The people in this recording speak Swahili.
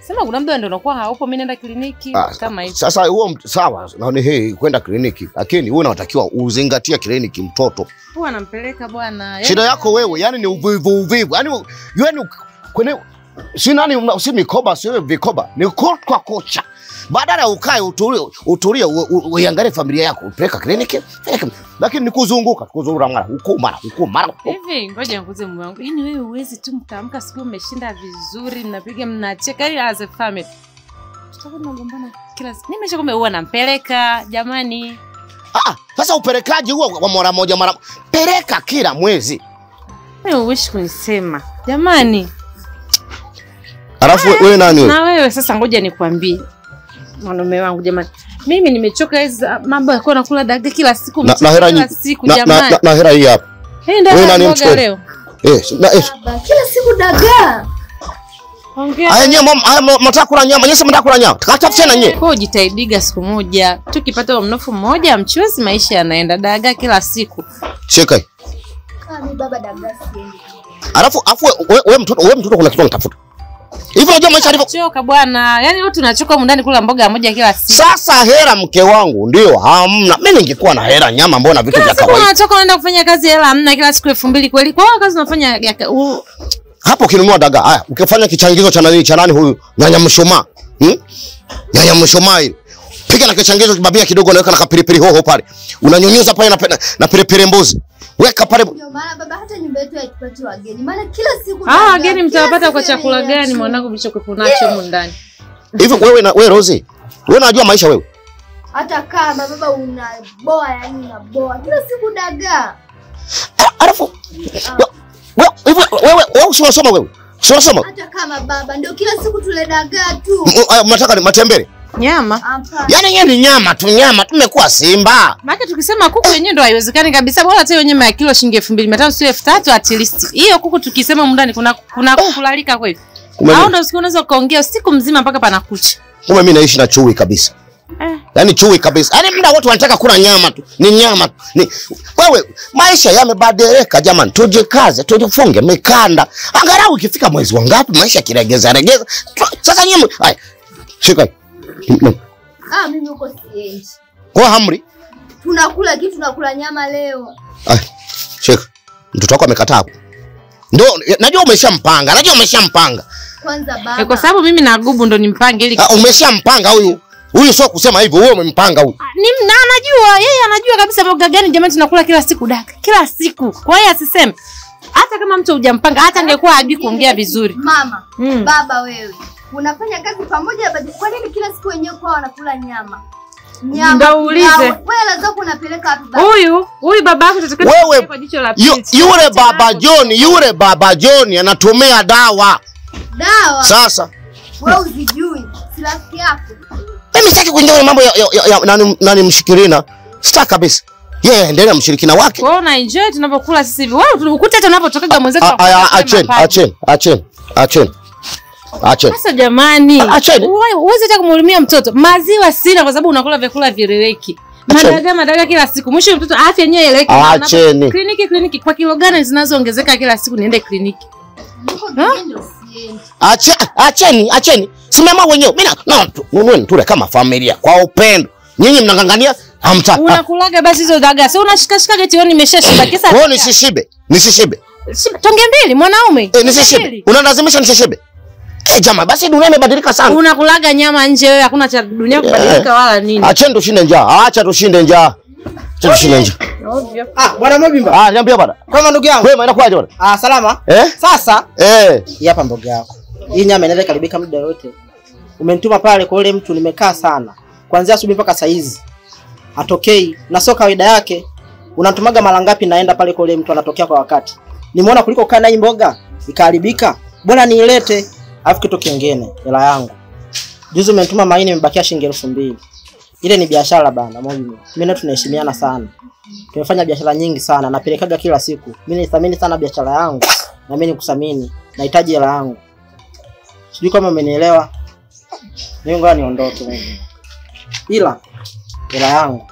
Sema kuna muda ndio unakuwa haupo, mimi naenda kliniki kama hivi. Sasa huo sawa, naona kwenda kliniki, lakini wewe unatakiwa uzingatie kliniki mtoto. Huwa anampeleka bwana. Shida yako wewe, yani ni uvivu. Yani kwenye si nani si mikoba, si vikoba, ni kwa kocha. Badala ukae utulie uangalie familia yako, upeleka kliniki. Lakini ni kuzurura mara huko mara. Hivi ngoja nikuze mume wangu. Yaani wewe uwezi tu mkaamka siku umeshinda vizuri, mnapiga mnacheka ili as a family. Tutakuwa tunagombana kila siku. Nimeshakwambia huwa nampeleka jamani. Sasa upelekaji huo wa mara moja. Peleka kila mwezi. Wewe uwishi kunisema. Jamani. Alafu wewe nani wewe? Na wewe sasa ngoja nikwambie. Mwanaume wangu jamani. Mimi nimechoka hizo mambo ya kuwa nakula dagaa kila siku kila siku jamani. Na hela hii hapa. Wewe nani mchukue leo? Kila siku dagaa. Ongea. Aya nyama, mtaka kula nyama, nyinyi mtaka kula nyama. Tukatafutie na nyinyi. Kwa jitaidiga siku moja. Tukipata mnofu mmoja mchuzi maisha yanaenda dagaa kila siku. Shika hii. Mimi baba dagaa siendi. Alafu wewe mtoto kuna kitu unatafuta. Hivi unajua maisha alivyo? Choka bwana. Yaani wewe tunachoka mundani kula mboga moja kila siku. Sasa hela mke wangu ndio hamna. Mimi ningekuwa na hela nyama mbona vitu vya kawaida. Unatoka unaenda kufanya kazi hela hamna kila siku 2000 kweli. Kwa hiyo kazi unafanya hapo kinunua dagaa. Haya, ukifanya kichangizo cha nani huyu? Nyanya mshumaa. Nyanya mshumaa ile. Pika na kichangizo kibabia kidogo unaweka na kapilipili hoho pale. Unanyonyeza pale na pilipili mbuzi. Weka pale. Ndio maana baba hata nyumba yetu haipati wageni. Maana kila siku wageni mtawapata kwa chakula gani mwanangu mlichokuwa nacho huko ndani? Hivi wewe Rosie, wewe unajua maisha wewe? Hata kama baba unaboa yani unaboa. Kila siku dagaa. Alafu wewe unasoma wewe? Unasoma? Hata kama baba ndio kila siku tule dagaa tu. Mnataka matembele? Nyama. Yaani yeye ni nyama tumekuwa Simba. Maana tukisema kuku yenyewe ndio haiwezekani kabisa. Bora hata nyama ya kilo shilingi 2500 sio 3000 at least. Hiyo kuku tukisema mndani kuna kulalika kweli. Hao ndio siku unaweza kaongea siku mzima mpaka panakucha. Kumbe mimi naishi na chui kabisa. Yaani chui kabisa. Yaani muda wote wanataka kula nyama tu. Ni nyama tu. Wewe maisha yamebadilika jamani. Tujikaze, tujifunge mikanda. Angalau ikifika mwezi wangapi maisha kiregeza. Sasa nyinyi haya. Shika. Mimi uko siendi. Kwa hamri? Tunakula kitu tunakula nyama leo. Shika. Mtoto wako amekataa hapo. Ndio najua umeshampanga. Kwanza baba. Kwa sababu mimi na Gubu ndo nimpange ili umeshampanga huyu. Huyu sio kusema hivyo, wewe umempanga huyu. Anajua, yeye anajua kabisa mboga gani jamani tunakula kila siku dagaa. Kila siku. Kwa hiyo asiseme. Hata kama mtu hujampanga, hata angekuwa hajui kuongea vizuri. Mama, baba wewe. Unafanya kazi pamoja kwa nini kila siku wenyewe kwa wanakula nyama? Ndio uulize. Wewe lazima unapeleka wapi baba? Huyu baba yako tutakwenda kwa jicho la pili. Yule baba John anatumia dawa. Dawa? Sasa wewe uzijui, si rafiki yako. Mimi sitaki kuingia mambo ya nani mshikirina. Sitaki kabisa. Yeye endelea mshirikina wake. Wewe una enjoy tunapokula sisi hivi. Wewe ukute tunapotokaga mwenzetu. Acheni. Sasa jamani. Uweze hata kumhurumia mtoto. Maziwa sina kwa sababu unakula vyakula vireleki. Madagaa kila siku. Mwisho mtoto afya yenyewe eleweki. Acheni. Kliniki kwa kilo gani zinazoongezeka kila siku niende kliniki. Acheni. Simama wenyewe. Mimi tule kama familia kwa upendo. Nyinyi mnangangania hamtaki. Unakulaga basi hizo dagaa. Sasa unashikashika eti wewe nimeshashiba. Kisa wewe nisishibe. Tonge mbili mwanaume. Nisishibe. Unalazimisha nisishibe. Jamaa basi dunia imebadilika sana. Unakulaga nyama nje wewe hakuna cha dunia kubadilika wala nini. Acheni tushinde njaa. Acha tushinde njaa. Bwana Mobimba. Niambia bwana. Kama ndugu yangu. Wewe inakuaje bwana? Salama. Sasa hii hapa mboga yako. Hii nyama inaweza karibika muda wote. Umenituma pale kwa yule mtu nimekaa sana. Kuanzia asubuhi mpaka saa hizi. Atokei na sio kawaida yake. Unatumaga mara ngapi naenda pale kwa yule mtu anatokea kwa wakati. Nimeona kuliko kaa na hii mboga ikaharibika. Bora niilete. Alafu kitu kingine, hela yangu. Juzi umenituma maini nimebakia shilingi 2000. Ile ni biashara bana, mimi na tunaheshimiana sana. Tumefanya biashara nyingi sana, napelekaga kila siku. Mimi nithamini sana biashara yangu na mimi nikuthamini. Nahitaji hela yangu. Sijui kama umenielewa. Mimi ngoja niondoke. Ila hela yangu